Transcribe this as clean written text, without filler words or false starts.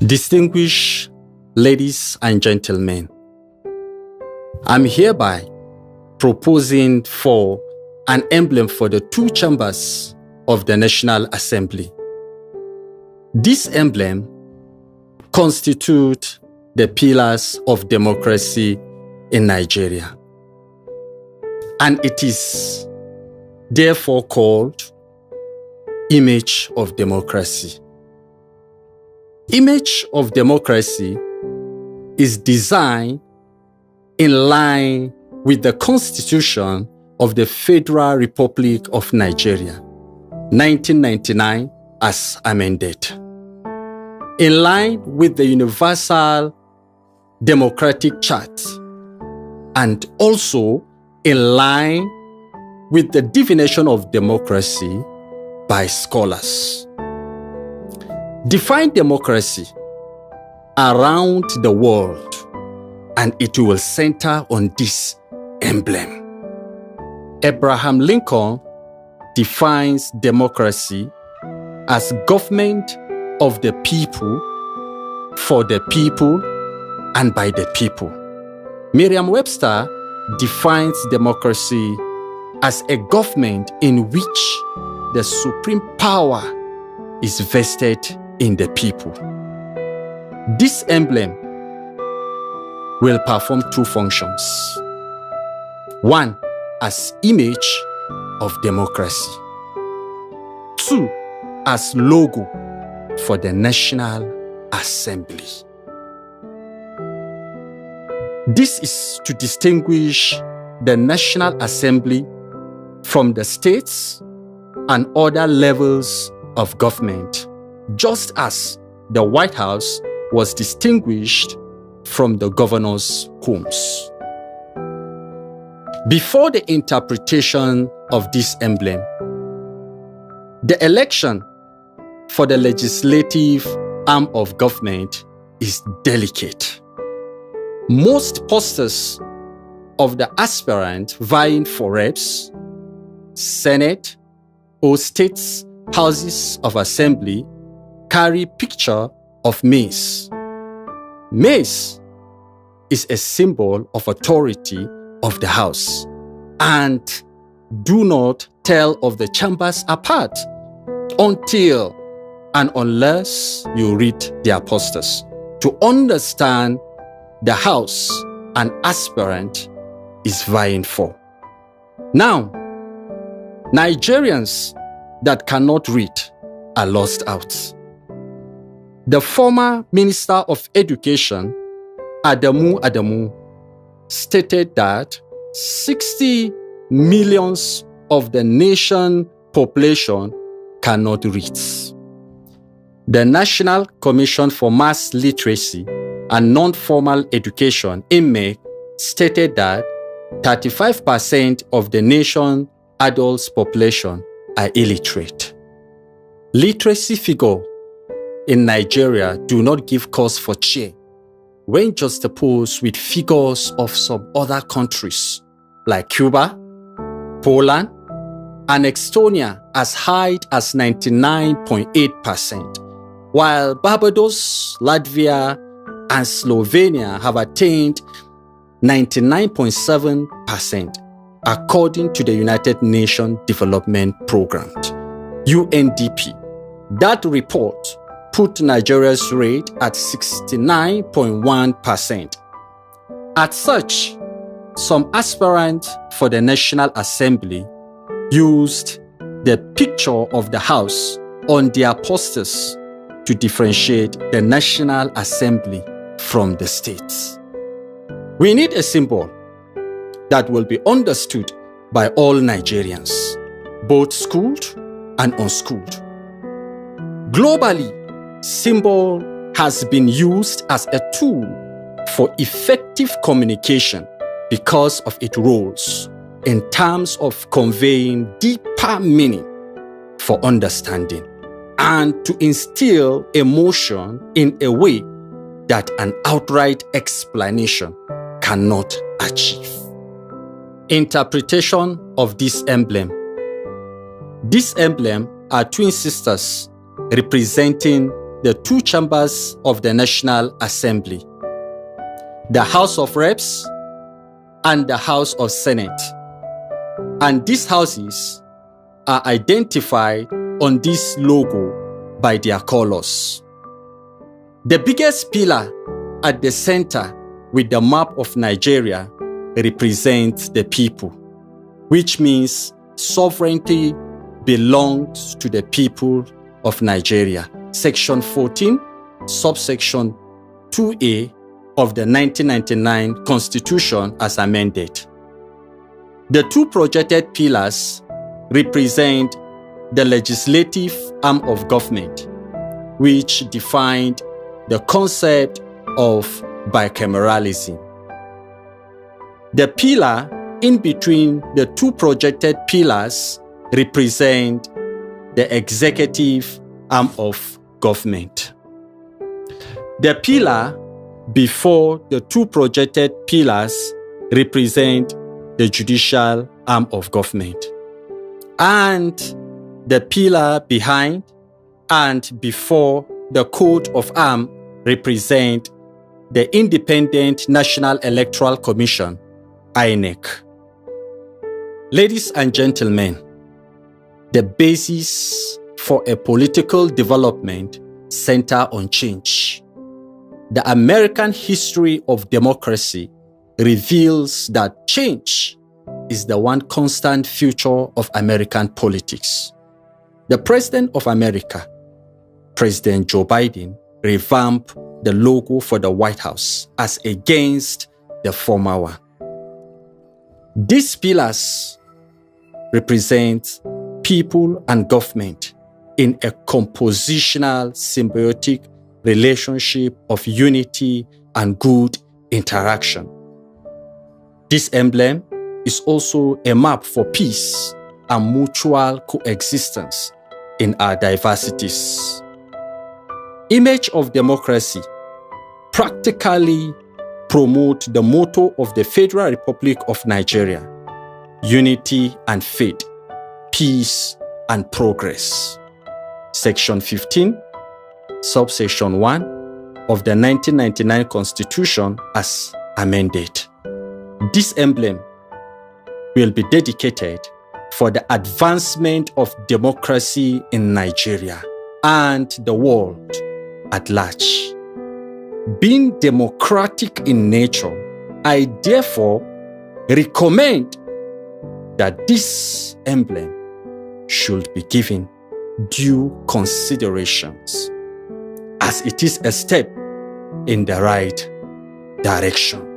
Distinguished ladies and gentlemen, I'm hereby proposing for an emblem for the two chambers of the National Assembly. This emblem constitutes the pillars of democracy in Nigeria, and it is therefore called Image of Democracy. Image of Democracy is designed in line with the Constitution of the Federal Republic of Nigeria, 1999 as amended, in line with the Universal Democratic Chart, and also in line with the definition of democracy by scholars. Define democracy around the world, and it will center on this emblem. Abraham Lincoln defines democracy as government of the people, for the people, and by the people. Merriam-Webster defines democracy as a government in which the supreme power is vested in the people. This emblem will perform two functions. One, as image of democracy. Two, as logo for the National Assembly. This is to distinguish the National Assembly from the states and other levels of government, just as the White House was distinguished from the governor's homes. Before the interpretation of this emblem, the election for the legislative arm of government is delicate. Most posters of the aspirant vying for reps, Senate, or states' houses of assembly carry picture of maize. Maize is a symbol of authority of the house and do not tell of the chambers apart until and unless you read their posters to understand the house an aspirant is vying for. Now, Nigerians that cannot read are lost out. The former Minister of Education, Adamu, stated that 60 million of the nation population cannot read. The National Commission for Mass Literacy and Non-Formal Education, IMMEC, stated that 35% of the nation's adult population are illiterate. Literacy figures in Nigeria do not give cause for cheer when juxtaposed with figures of some other countries like Cuba, Poland, and Estonia as high as 99.8%, while Barbados, Latvia, and Slovenia have attained 99.7%, according to the United Nations Development Programme, UNDP. That report put Nigeria's rate at 69.1%. As such, some aspirants for the National Assembly used the picture of the house on their posters to differentiate the National Assembly from the states. We need a symbol that will be understood by all Nigerians, both schooled and unschooled. Globally, symbol has been used as a tool for effective communication because of its roles in terms of conveying deeper meaning for understanding and to instill emotion in a way that an outright explanation cannot achieve. Interpretation of this emblem. This emblem are twin sisters representing the two chambers of the National Assembly, the House of Reps and the House of Senate. And these houses are identified on this logo by their colors. The biggest pillar at the center with the map of Nigeria represents the people, which means sovereignty belongs to the people of Nigeria. Section 14, subsection 2A of the 1999 Constitution as amended. The two projected pillars represent the legislative arm of government, which defined the concept of bicameralism. The pillar in between the two projected pillars represent the executive arm of government. The pillar before the two projected pillars represent the judicial arm of government. And the pillar behind and before the coat of arms represent the Independent National Electoral Commission, INEC. Ladies and gentlemen, the basis for a political development center on change. The American history of democracy reveals that change is the one constant feature of American politics. The President of America, President Joe Biden, revamped the logo for the White House as against the former one. These pillars represent people and government in a compositional, symbiotic relationship of unity and good interaction. This emblem is also a map for peace and mutual coexistence in our diversities. Image of democracy practically promote the motto of the Federal Republic of Nigeria: unity and faith, peace and progress. Section 15, subsection 1 of the 1999 Constitution as amended. This emblem will be dedicated for the advancement of democracy in Nigeria and the world at large. Being democratic in nature, I therefore recommend that this emblem should be given due considerations, as it is a step in the right direction.